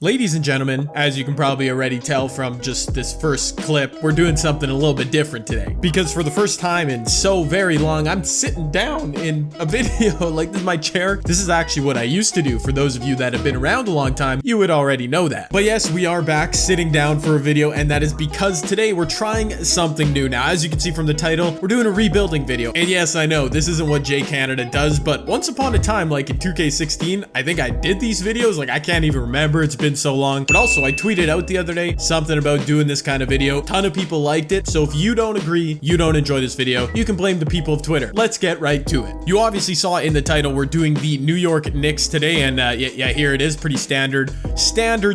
Ladies and gentlemen, as you can probably already tell from just this first clip, we're doing something a little bit different today. Because for the first time in so very long, I'm sitting down in a video. Like, this is my chair. This is actually what I used to do. For those of you that have been around a long time, you would already know that. But yes, we are back sitting down for a video, and that is because today we're trying something new. Now, as you can see from the title, we're doing a rebuilding video. And yes, I know this isn't what J Canada does, but once upon a time, like in 2K16, I think I did these videos. Like, I can't even remember. It's been so long. But also, I tweeted out the other day something about doing this kind of video. Ton of people liked it. So if you don't agree, you don't enjoy this video, you can blame the people of Twitter. Let's get right to it. You obviously saw in the title, we're doing the New York Knicks today, and yeah, here it is. Pretty standard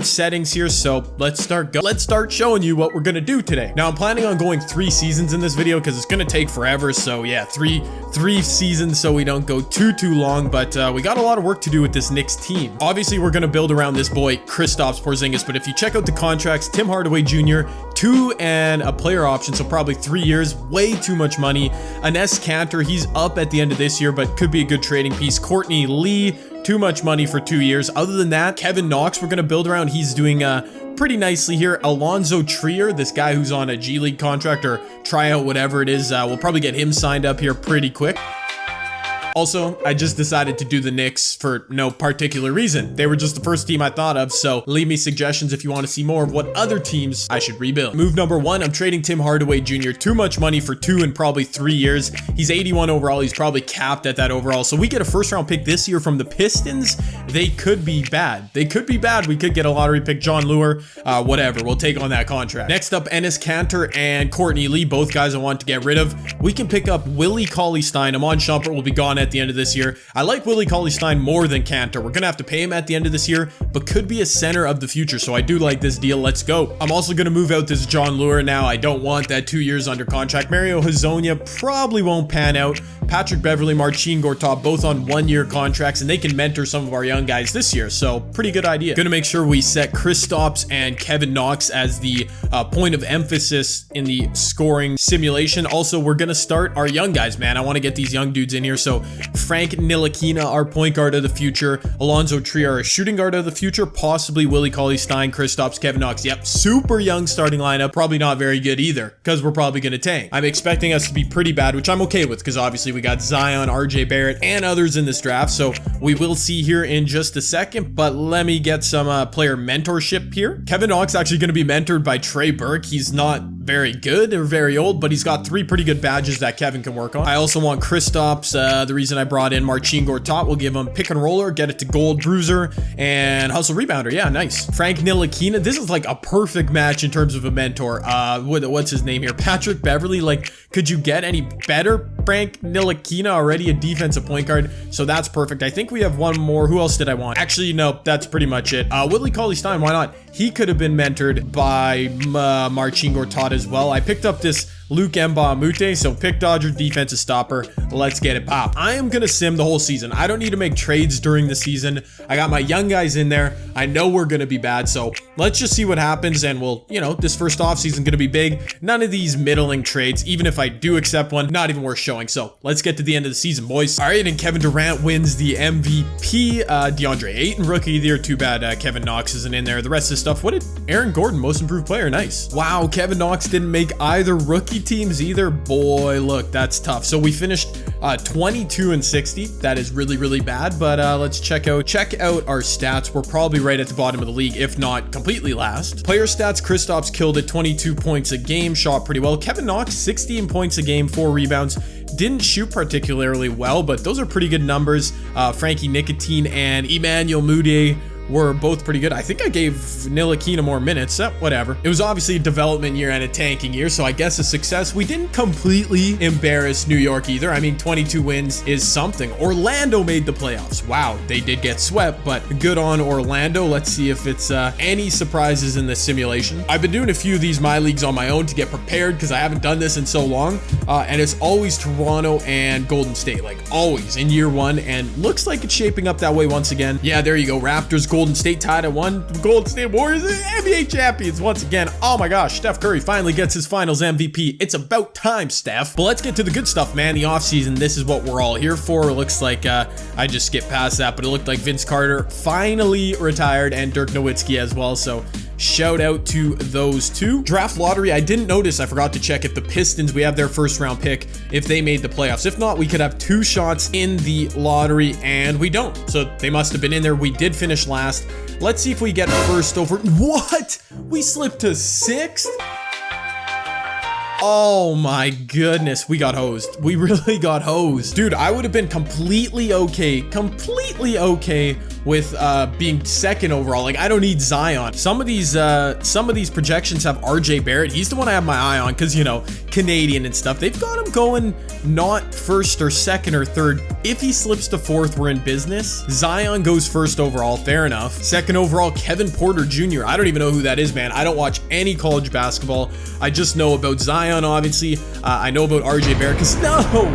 settings here. So let's start showing you what we're gonna do today. Now, I'm planning on going 3 seasons in this video because it's gonna take forever. So yeah, three seasons so we don't go too long. But we got a lot of work to do with this Knicks team. Obviously, we're gonna build around this boy Kristaps Porzingis, but if you check out the contracts, Tim Hardaway Jr., 2 and a player option, so probably 3 years, way too much money. Enes Kanter, he's up at the end of this year, but could be a good trading piece. Courtney Lee, too much money for 2 years. Other than that, Kevin Knox, we're gonna build around. He's doing pretty nicely here. Alonzo Trier, this guy who's on a G League contract or tryout, whatever it is, we'll probably get him signed up here pretty quick. Also, I just decided to do the Knicks for no particular reason. They were just the first team I thought of, so leave me suggestions if you want to see more of what other teams I should rebuild. Move number 1, I'm trading Tim Hardaway Jr. Too much money for 2 and probably 3 years. He's 81 overall. He's probably capped at that overall. So we get a first-round pick this year from the Pistons. They could be bad. We could get a lottery pick, John Lure, whatever. We'll take on that contract. Next up, Enes Kanter and Courtney Lee, both guys I want to get rid of. We can pick up Willie Cauley-Stein. Amon Shumpert will be gone at the end of this year. I like Willie Cauley-Stein more than Kanter. We're gonna have to pay him at the end of this year, but could be a center of the future, so I do like this deal. Let's go. I'm also gonna move out this John Lure now. I don't want that 2 years under contract. Mario Hezonja probably won't pan out. Patrick Beverley, Marcin Gortat, both on 1-year contracts, and they can mentor some of our young guys this year, so pretty good idea. Gonna make sure we set Kristaps and Kevin Knox as the point of emphasis in the scoring simulation. Also, we're gonna start our young guys, man. I want to get these young dudes in here. So Frank Ntilikina, our point guard of the future. Alonzo Trier, our shooting guard of the future. Possibly Willie Cauley-Stein, Kristaps, Kevin Knox. Yep, super young starting lineup. Probably not very good either, because we're probably gonna tank. I'm expecting us to be pretty bad, which I'm okay with, because obviously we got Zion, RJ Barrett, and others in this draft, so we will see here in just a second. But let me get some player mentorship here. Kevin Knox actually going to be mentored by Trey Burke. He's not very good or very old, but he's got 3 pretty good badges that Kevin can work on. I also want Kristaps. The reason I brought in Marcin Gortat, will give him pick and roller, get it to gold, bruiser, and hustle rebounder. Yeah, nice. Frank Ntilikina, this is like a perfect match in terms of a mentor. What's his name here? Patrick Beverley. Like, could you get any better? Frank Ntilikina, already a defensive point guard, so that's perfect. I think we have one more. Who else did I want? Actually, no, that's pretty much it. Willie Cauley-Stein, why not? He could have been mentored by Marcin Gortat as well. I picked up this Luke Mbamute, so pick Dodger, defensive stopper. Let's get it pop. I am gonna sim the whole season. I don't need to make trades during the season. I got my young guys in there. I know we're gonna be bad, so let's just see what happens, and we'll, this first offseason gonna be big. None of these middling trades, even if I do accept one, not even worth showing. So let's get to the end of the season, boys. All right, and Kevin Durant wins the MVP. DeAndre Ayton, rookie of the year. Too bad Kevin Knox isn't in there. The rest of the stuff, what did Aaron Gordon, most improved player? Nice. Wow, Kevin Knox didn't make either rookie teams either. Boy, look, that's tough. So we finished 22 and 60. That is really bad, but let's check out our stats. We're probably right at the bottom of the league, if not completely last. Player stats, Kristaps killed at 22 points a game, shot pretty well. Kevin Knox, 16 points a game, 4 rebounds. Didn't shoot particularly well, but those are pretty good numbers. Frankie Nicotine and Emmanuel Mudiay were both pretty good. I think I gave Ntilikina more minutes. Whatever. It was obviously a development year and a tanking year, so I guess a success. We didn't completely embarrass New York either. I mean, 22 wins is something. Orlando made the playoffs. Wow, they did get swept, but good on Orlando. Let's see if it's any surprises in this simulation. I've been doing a few of these My Leagues on my own to get prepared because I haven't done this in so long, and it's always Toronto and Golden State, like always in year 1, and looks like it's shaping up that way once again. Yeah, there you go. Raptors, Golden State tied at 1. Golden State Warriors NBA champions once again. Oh my gosh, Steph Curry finally gets his finals MVP. It's about time, Steph. But let's get to the good stuff, man. The offseason, this is what we're all here for. It looks like I just skipped past that, but it looked like Vince Carter finally retired and Dirk Nowitzki as well. So shout out to those two. Draft lottery, I didn't notice. I forgot to check if the Pistons, we have their first round pick, if they made the playoffs. If not, we could have 2 shots in the lottery, and we don't. So they must have been in there. We did finish last. Let's see if we get first over. What? We slipped to 6th? Oh my goodness, we got hosed. We really got hosed. Dude, I would have been completely okay with being second overall. Like, I don't need Zion. Some of these projections have RJ Barrett. He's the one I have my eye on because, you know, Canadian and stuff. They've got him going not first or second or third. If he slips to 4th, we're in business. Zion goes first overall. Fair enough. Second overall, Kevin Porter Jr. I don't even know who that is, man. I don't watch any college basketball. I just know about Zion, obviously. I know about RJ Barrett because no.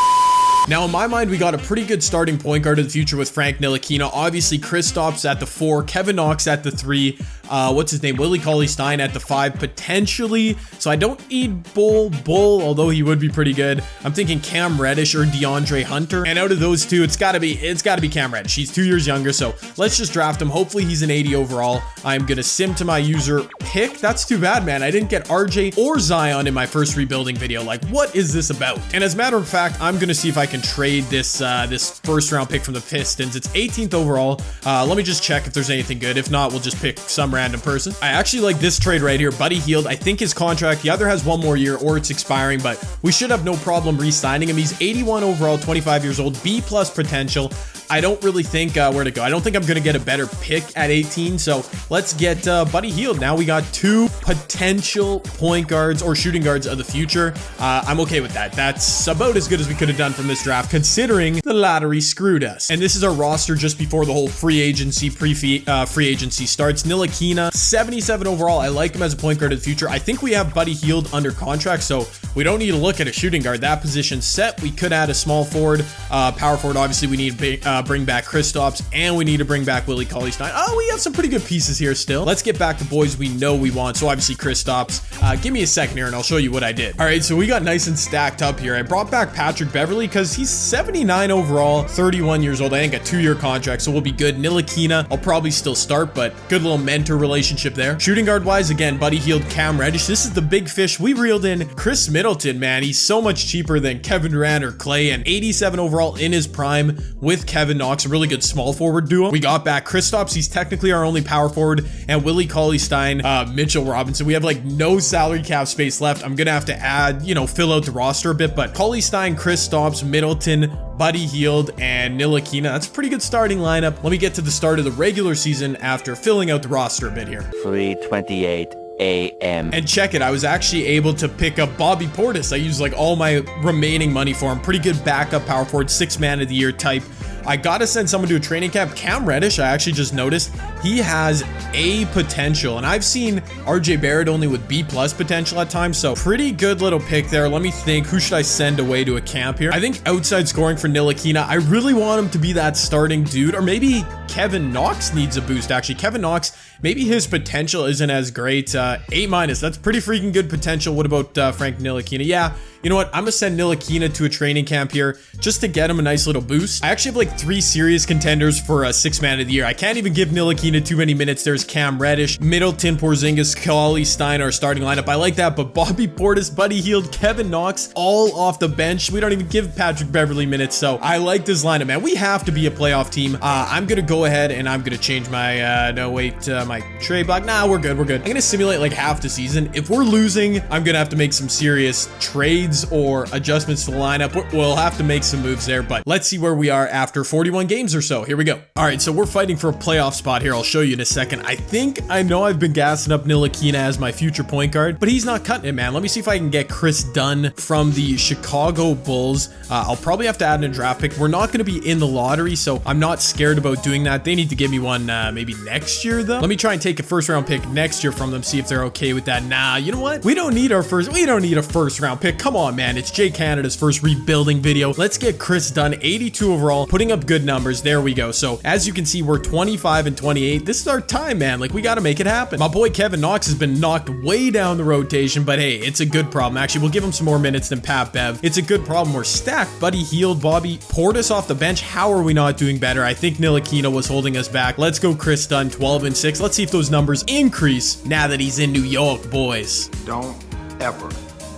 Now, in my mind, we got a pretty good starting point guard of the future with Frank Ntilikina. Obviously, Kristaps at the 4, Kevin Knox at the 3, what's his name? Willie Cauley-Stein at the 5, potentially. So I don't need Bull, although he would be pretty good. I'm thinking Cam Reddish or DeAndre Hunter. And out of those two, it's gotta be Cam Reddish. He's 2 years younger, so let's just draft him. Hopefully he's an 80 overall. I'm gonna sim to my user pick. That's too bad, man. I didn't get RJ or Zion in my first rebuilding video. Like, what is this about? And as a matter of fact, I'm gonna see if I can trade this this first round pick from the Pistons. It's 18th overall. Let me just check if there's anything good. If not, we'll just pick some random person. I actually like this trade right here. Buddy Hield. I think his contract, he either has 1 more year or it's expiring, but we should have no problem re-signing him. He's 81 overall, 25 years old, B+ potential. I don't really think where to go. I don't think I'm going to get a better pick at 18. So let's get Buddy Hield. Now we got 2 potential point guards or shooting guards of the future. I'm okay with that. That's about as good as we could have done from this draft, considering the lottery screwed us. And this is our roster just before the whole free agency, free agency starts. Ntilikina, 77 overall. I like him as a point guard of the future. I think we have Buddy Hield under contract, so we don't need to look at a shooting guard. That position set. We could add a small forward, power forward. Obviously, we need bring back Kristaps, and we need to bring back Willie Cauley-Stein. Oh, we have some pretty good pieces here still. Let's get back to boys we know we want. So obviously Kristaps. Give me a second here and I'll show you what I did. All right, so we got nice and stacked up here. I brought back Patrick Beverley because he's 79 overall, 31 years old. I think a 2-year contract, so we'll be good. Ntilikina, I'll probably still start, but good little mentor relationship there. Shooting guard wise, again, Buddy Hield, Cam Reddish. This is the big fish. We reeled in Chris Middleton, man. He's so much cheaper than Kevin Durant or Clay, and 87 overall in his prime with Kevin Knox, a really good small forward duo. We got back Kristaps. He's technically our only power forward, and Willie Cauley-Stein, Mitchell Robinson. We have like no salary cap space left. I'm gonna have to add, you know, fill out the roster a bit, but Cauley-Stein, Kristaps, Middleton, Buddy Hield, and Ntilikina. That's a pretty good starting lineup. Let me get to the start of the regular season after filling out the roster a bit here. 3:28 a.m. And check it, I was actually able to pick up Bobby Portis. I used like all my remaining money for him. Pretty good backup power forward, 6th man of the year type. I gotta send someone to a training camp. Cam Reddish, I actually just noticed, he has A potential, and I've seen RJ Barrett only with B+ potential at times, so pretty good little pick there. Let me think, who should I send away to a camp here? I think outside scoring for Ntilikina. I really want him to be that starting dude, or maybe Kevin Knox needs a boost, actually. Kevin Knox, maybe his potential isn't as great. A-, that's pretty freaking good potential. What about Frank Ntilikina? Yeah, you know what? I'm gonna send Ntilikina to a training camp here just to get him a nice little boost. I actually have like 3 serious contenders for a 6th man of the year. I can't even give Ntilikina too many minutes. There's Cam Reddish, Middleton, Porzingis, Cauley-Stein, our starting lineup. I like that, but Bobby Portis, Buddy Hield, Kevin Knox, all off the bench. We don't even give Patrick Beverley minutes, so I like this lineup, man. We have to be a playoff team. I'm gonna go ahead and I'm gonna change my, my trade block. Nah, we're good, I'm gonna simulate like half the season. If we're losing, I'm gonna have to make some serious trades or adjustments to the lineup. We'll have to make some moves there, but let's see where we are after 41 games or so. Here we go. All right, so we're fighting for a playoff spot here. I'll show you in a second. I think I know I've been gassing up Ntilikina as my future point guard, but he's not cutting it, man. Let me see if I can get Chris Dunn from the Chicago Bulls. I'll probably have to add in a draft pick. We're not going to be in the lottery, so I'm not scared about doing that. They need to give me one maybe next year, though. Let me try and take a 1st round pick next year from them, see if they're okay with that. Nah, you know what? We don't need a 1st round pick. Come on, man. It's Jay Canada's first rebuilding video. Let's get Chris Dunn, 82 overall, putting putting up good numbers. There we go. So as you can see, we're 25 and 28. This is our time, man. Like, we got to make it happen. My boy Kevin Knox has been knocked way down the rotation, but hey, it's a good problem. Actually, we'll give him some more minutes than Pat Bev. It's a good problem. We're stacked. Buddy Hield, Bobby Portis off the bench. How are we not doing better? I think Ntilikina was holding us back. Let's go Chris Dunn, 12 and 6. Let's see if those numbers increase now that he's in New York, boys. Don't ever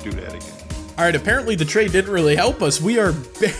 do that again. All right, apparently the trade didn't really help us. We are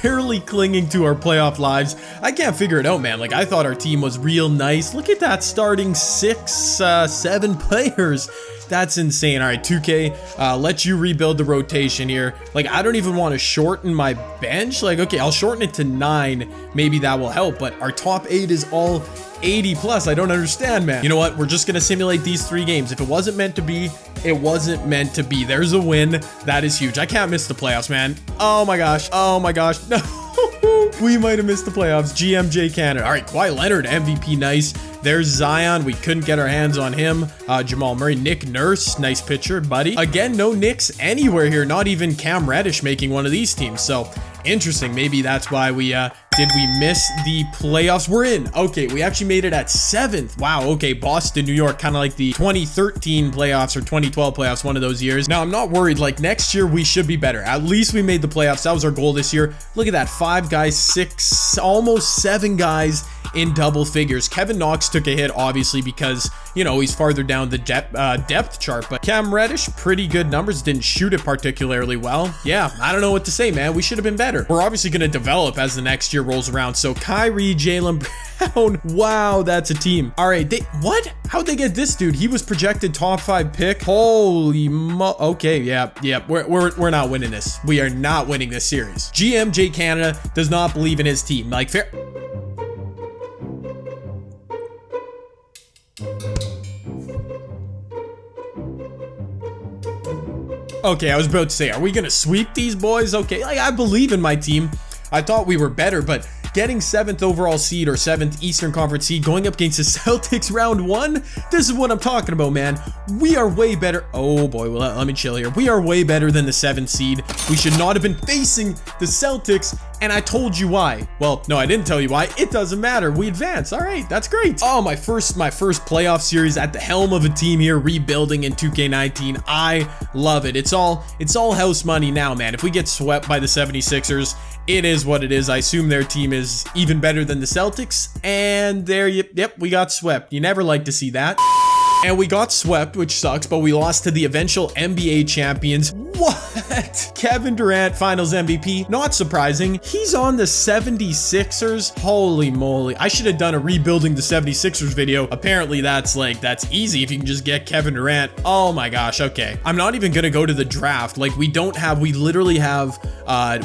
barely clinging to our playoff lives. I can't figure it out, man. Like, I thought our team was real nice. Look at that, starting 7 players. That's insane. All right, 2K, let you rebuild the rotation here. Like, I don't even want to shorten my bench. Like, okay, I'll shorten it to 9. Maybe that will help, but our top 8 is all 80 plus. I don't understand, man. You know what? We're just going to simulate these 3 games. If it wasn't meant to be, it wasn't meant to be. There's a win. That is huge. I can't miss the playoffs, man. Oh my gosh. Oh my gosh. No. We might have missed the playoffs. GMJ Canada. All right, Kawhi Leonard, MVP, nice. There's Zion. We couldn't get our hands on him. Jamal Murray, Nick Nurse, nice pitcher, buddy. Again, no Knicks anywhere here. Not even Cam Reddish making one of these teams. So interesting. Maybe that's why we did we miss the playoffs? We're in. Okay, we actually made it at 7th. Wow. Okay, Boston, New York, kind of like the 2013 playoffs or 2012 playoffs, one of those years. Now, I'm not worried. Like, next year we should be better. At least we made the playoffs. That was our goal this year. Look at that, 5 guys, 6, almost 7 guys in double figures. Kevin Knox took a hit, obviously, because, you know, he's farther down the depth chart, but Cam Reddish, pretty good numbers. Didn't shoot it particularly well. Yeah, I don't know what to say, man. We should have been better. We're obviously going to develop as the next year rolls around. So Kyrie, Jaylen Brown, wow, that's a team. All right, what? How'd they get this dude? He was projected top 5 pick. Holy okay, yeah, we're not winning this. We are not winning this series. GMJ Canada does not believe in his team. Like, fair. Okay, I was about to say, are we gonna sweep these boys? Okay, like, I believe in my team. I thought we were better, but getting 7th overall seed or 7th Eastern Conference seed, going up against the Celtics round 1, this is what I'm talking about, man. We are way better. Oh boy, well, let me chill here. We are way better than the 7th seed. We should not have been facing the Celtics, and I told you why. Well, no, I didn't tell you why. It doesn't matter. We advance. All right, that's great. Oh, my first playoff series at the helm of a team here, rebuilding in 2K19. I love it. It's all house money now, man. If we get swept by the 76ers, it is what it is. I assume their team is even better than the Celtics, and there, yep, we got swept. You never like to see that. And we got swept, which sucks, but we lost to the eventual NBA champions. What? Kevin Durant, finals MVP. Not surprising. He's on the 76ers. Holy moly. I should have done a rebuilding the 76ers video. Apparently that's easy if you can just get Kevin Durant. Oh my gosh. Okay. I'm not even going to go to the draft. Like, we literally have,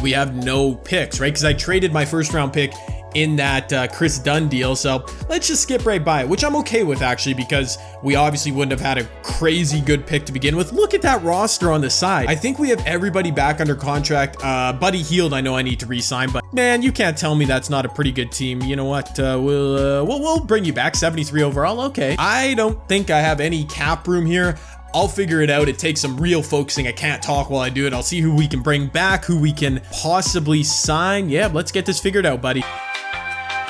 we have no picks, right? Because I traded my first round pick in that Chris Dunn deal, so let's just skip right by it, which I'm okay with, actually, because we obviously wouldn't have had a crazy good pick to begin with. Look at that roster on the side. I think we have everybody back under contract. Buddy Hield, I know I need to re-sign, but man, you can't tell me that's not a pretty good team. You know what? We'll bring you back. 73 overall. Okay. I don't think I have any cap room here. I'll figure it out. It takes some real focusing. I can't talk while I do it. I'll see who we can bring back, who we can possibly sign. Yeah, let's get this figured out, buddy.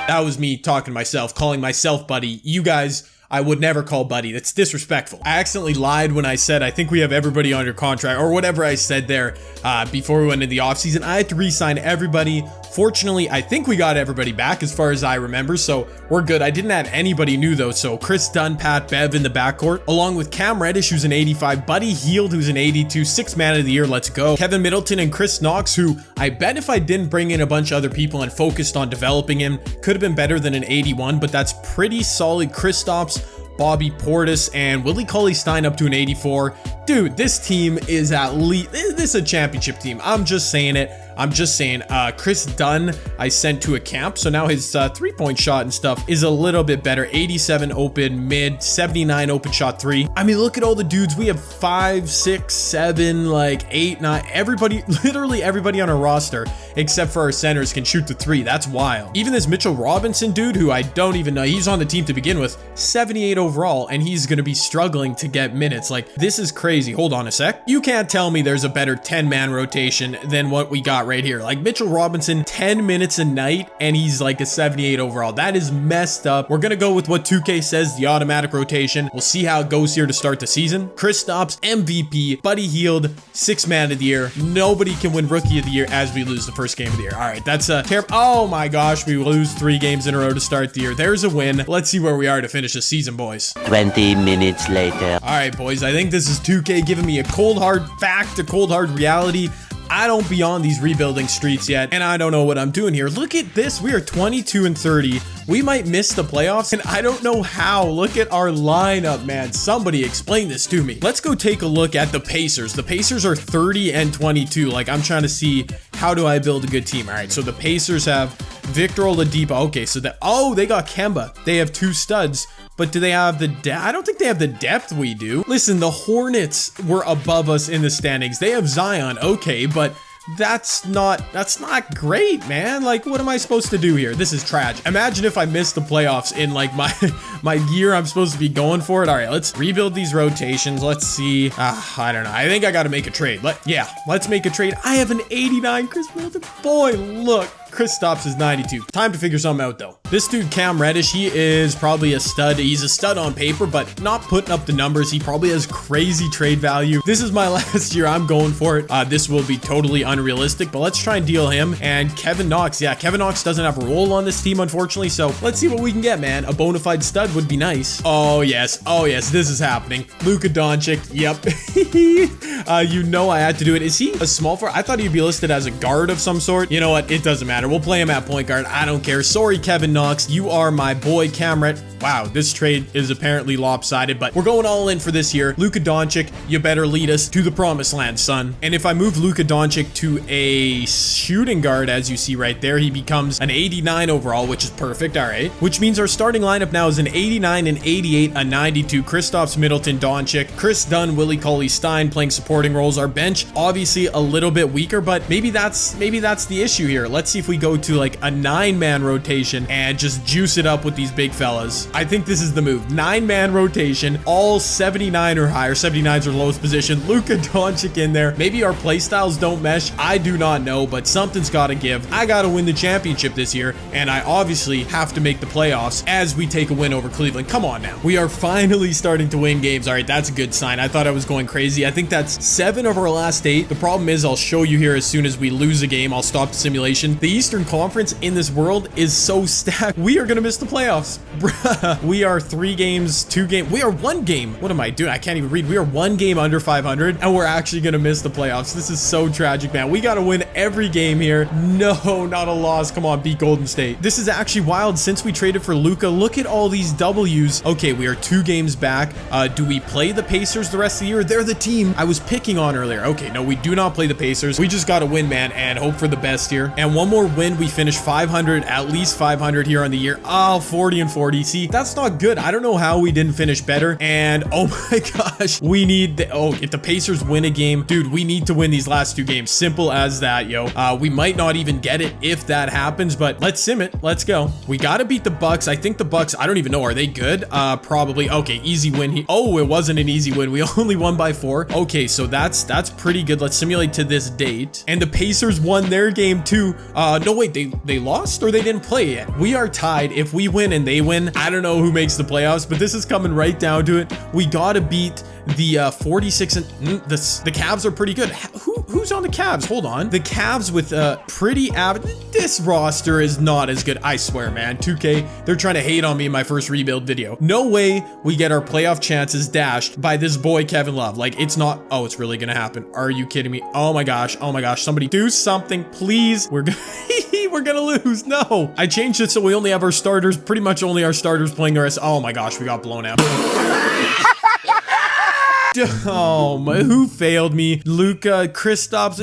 That was me talking to myself, calling myself buddy. You guys, I would never call buddy. That's disrespectful. I accidentally lied when I said I think we have everybody under contract, or whatever I said there before we went into the offseason. I had to re-sign everybody. Fortunately, I think we got everybody back as far as I remember, so we're good. I didn't add anybody new though, so Chris Dunn, Pat Bev in the backcourt, along with Cam Reddish, who's an 85, Buddy Hield, who's an 82, 6th man of the year, let's go. Kevin Middleton and Chris Knox, who I bet if I didn't bring in a bunch of other people and focused on developing him, could have been better than an 81, but that's pretty solid. Kristaps, Bobby Portis, and Willie Cauley-Stein up to an 84. Dude, this team is at least, this is a championship team. I'm just saying it. I'm just saying, Chris Dunn, I sent to a camp, so now his 3-point shot and stuff is a little bit better. 87 open mid, 79 open shot 3. I mean, look at all the dudes. We have 5, 6, 7, like 8, 9. Everybody, literally everybody on our roster, except for our centers, can shoot the 3. That's wild. Even this Mitchell Robinson dude, who I don't even know, he's on the team to begin with, 78 overall, and he's going to be struggling to get minutes. Like, this is crazy. Hold on a sec. You can't tell me there's a better 10-man rotation than what we got got right here. Like Mitchell Robinson, 10 minutes a night, and he's like a 78 overall. That is messed up. We're gonna go with what 2K says, the automatic rotation. We'll see how it goes here to start the season. Kristaps, MVP, Buddy Hield, 6th man of the year. Nobody can win rookie of the year as we lose the first game of the year. All right, that's a terrible. Oh my gosh, we lose 3 games in a row to start the year. There's a win. Let's see where we are to finish the season, boys. 20 minutes later. All right, boys, I think this is 2K giving me a cold hard fact, a cold hard reality. I don't be on these rebuilding streets yet, and I don't know what I'm doing here. Look at this. We are 22-30. We might miss the playoffs, and I don't know how. Look at our lineup, man. Somebody explain this to me. Let's go take a look at the Pacers. The Pacers are 30-22. Like, I'm trying to see, how do I build a good team? All right, so the Pacers have Victor Oladipo. Okay, so that, oh, they got Kemba. They have 2 studs. But do they have the depth? I don't think they have the depth we do. Listen, the Hornets were above us in the standings. They have Zion, okay, but that's not great, man. Like, what am I supposed to do here? This is tragic. Imagine if I missed the playoffs in like my year I'm supposed to be going for it. All right, let's rebuild these rotations. Let's see. I don't know. I think I got to make a trade. Let's make a trade. I have an 89 Chris Middleton. Boy, look. Kristaps is 92. Time to figure something out, though. This dude, Cam Reddish, he is probably a stud. He's a stud on paper, but not putting up the numbers. He probably has crazy trade value. This is my last year. I'm going for it. This will be totally unrealistic, but let's try and deal him. And Kevin Knox. Yeah, Kevin Knox doesn't have a role on this team, unfortunately, so let's see what we can get, man. A bona fide stud would be nice. Oh, yes. Oh, yes. This is happening. Luka Doncic. Yep. You know I had to do it. Is he a small forward? I thought he'd be listed as a guard of some sort. You know what? It doesn't matter. We'll play him at point guard. I don't care. Sorry, Kevin Knox. You are my boy, Cameron. Wow, this trade is apparently lopsided, but we're going all in for this year. Luka Doncic, you better lead us to the promised land, son. And if I move Luka Doncic to a shooting guard, as you see right there, he becomes an 89 overall, which is perfect. All right. Which means our starting lineup now is an 89, an 88, a 92. Kristaps, Middleton, Doncic, Chris Dunn, Willie Cauley-Stein playing supporting roles. Our bench, obviously a little bit weaker, but maybe that's the issue here. Let's see if we go to like a 9-man rotation and just juice it up with these big fellas. I think this is the move. 9-man rotation, all 79 or higher. 79's our lowest position. Luka Doncic in there. Maybe our play styles don't mesh. I do not know, but something's got to give. I got to win the championship this year, and I obviously have to make the playoffs as we take a win over Cleveland. Come on now. We are finally starting to win games. All right, that's a good sign. I thought I was going crazy. I think that's 7 of our last 8. The problem is I'll show you here as soon as we lose a game. I'll stop the simulation. The Eastern Conference in this world is so stacked. We are going to miss the playoffs. Bruh. We are 3 games, 2 games. We are 1 game. What am I doing? I can't even read. We are 1 game under 500, and we're actually going to miss the playoffs. This is so tragic, man. We got to win every game here. No, not a loss. Come on, beat Golden State. This is actually wild. Since we traded for Luka, look at all these W's. Okay, we are 2 games back. Do we play the Pacers the rest of the year? They're the team I was picking on earlier. Okay, no, we do not play the Pacers. We just got to win, man, and hope for the best here. And one more win, we finish 500, at least 500 here on the year. Oh, 40-40. See, that's not good. I don't know how we didn't finish better. And oh my gosh, we need if the Pacers win a game, dude, we need to win these last 2 games. Simple as that, yo. We might not even get it if that happens, but let's sim it. Let's go. We got to beat the Bucks. I think the Bucks, I don't even know. Are they good? Probably. Okay, easy win here. Oh, it wasn't an easy win. We only won by 4. Okay, so that's pretty good. Let's simulate to this date. And the Pacers won their game too. No, wait, they lost or they didn't play yet. We are tied. If we win and they win, I don't know who makes the playoffs, but this is coming right down to it. We got to beat the 46 and the Cavs are pretty good. Who's on the Cavs? Hold on. The Cavs with pretty average. This roster is not as good. I swear, man. 2K, they're trying to hate on me in my first rebuild video. No way we get our playoff chances dashed by this boy, Kevin Love. Like, it's not. Oh, it's really going to happen. Are you kidding me? Oh my gosh. Oh my gosh. Somebody do something, please. We're gonna lose. No. I changed it so we only have our starters, pretty much only our starters playing the rest. Oh my gosh, we got blown out. Oh my, who failed me? Luka, Kristaps.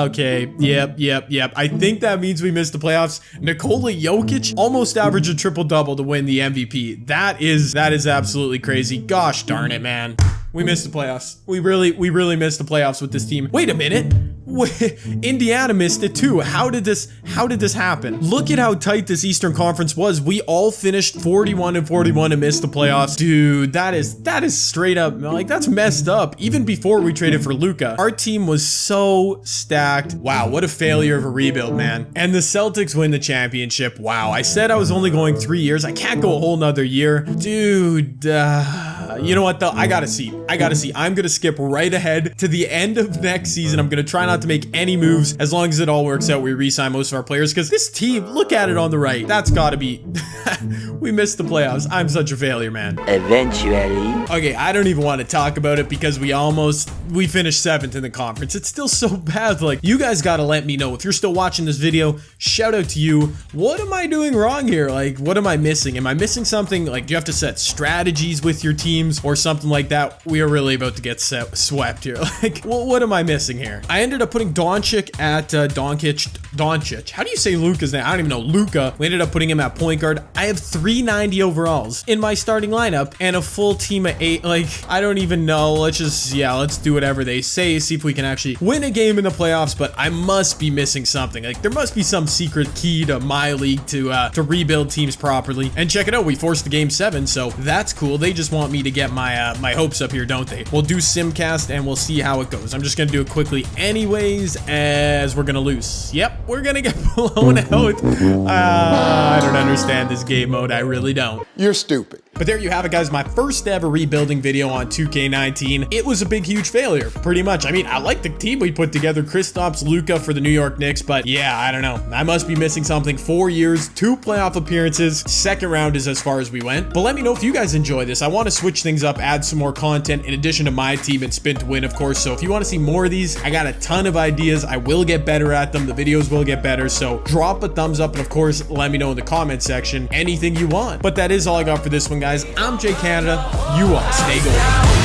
Okay. Yep. I think that means we missed the playoffs. Nikola Jokic almost averaged a triple-double to win the MVP. That is absolutely crazy. Gosh darn it, man. We missed the playoffs. We really missed the playoffs with this team. Wait a minute. Indiana missed it too. How did this happen? Look at how tight this Eastern Conference was. We all finished 41-41 and missed the playoffs. Dude, that is straight up, like, that's messed up. Even before we traded for Luka, our team was so stacked. Wow, what a failure of a rebuild, man. And the Celtics win the championship. Wow, I said I was only going 3 years. I can't go a whole nother year. Dude, you know what though? I gotta see. I'm gonna skip right ahead to the end of next season. I'm gonna try not to make any moves as long as it all works out. We re-sign most of our players because this team, look at it on the right. That's gotta be, we missed the playoffs. I'm such a failure, man. Eventually. Okay, I don't even want to talk about it because we finished 7th in the conference. It's still so bad. Like, you guys gotta let me know if you're still watching this video. Shout out to you. What am I doing wrong here? Like, what am I missing? Am I missing something? Like, do you have to set strategies with your teams or something like that? We are really about to get swept here. Like, what am I missing here? I ended up putting Doncic at Doncic. How do you say Luka's name? I don't even know. Luka. We ended up putting him at point guard. I have 390 overalls in my starting lineup and a full team of 8. Like, I don't even know. Let's do whatever they say. See if we can actually win a game in the playoffs. But I must be missing something. Like, there must be some secret key to my league to rebuild teams properly. And check it out. We forced the game 7, so that's cool. They just want me to get my my hopes up here, don't they? We'll do Simcast and we'll see how it goes. I'm just gonna do it quickly anyways, as we're gonna lose. Yep, we're gonna get blown out. I don't understand this game mode. I really don't. You're stupid. But there you have it, guys. My first ever rebuilding video on 2K19. It was a big, huge failure, pretty much. I mean, I like the team we put together. Kristaps, Luka for the New York Knicks. But yeah, I don't know. I must be missing something. 4 years, 2 playoff appearances. Second round is as far as we went. But let me know if you guys enjoy this. I want to switch things up, add some more content in addition to my team and Spin to Win, of course. So if you want to see more of these, I got a ton of ideas. I will get better at them. The videos will get better. So drop a thumbs up. And of course, let me know in the comment section anything you want. But that is all I got for this one, guys. I'm Jay Canada. You all stay golden.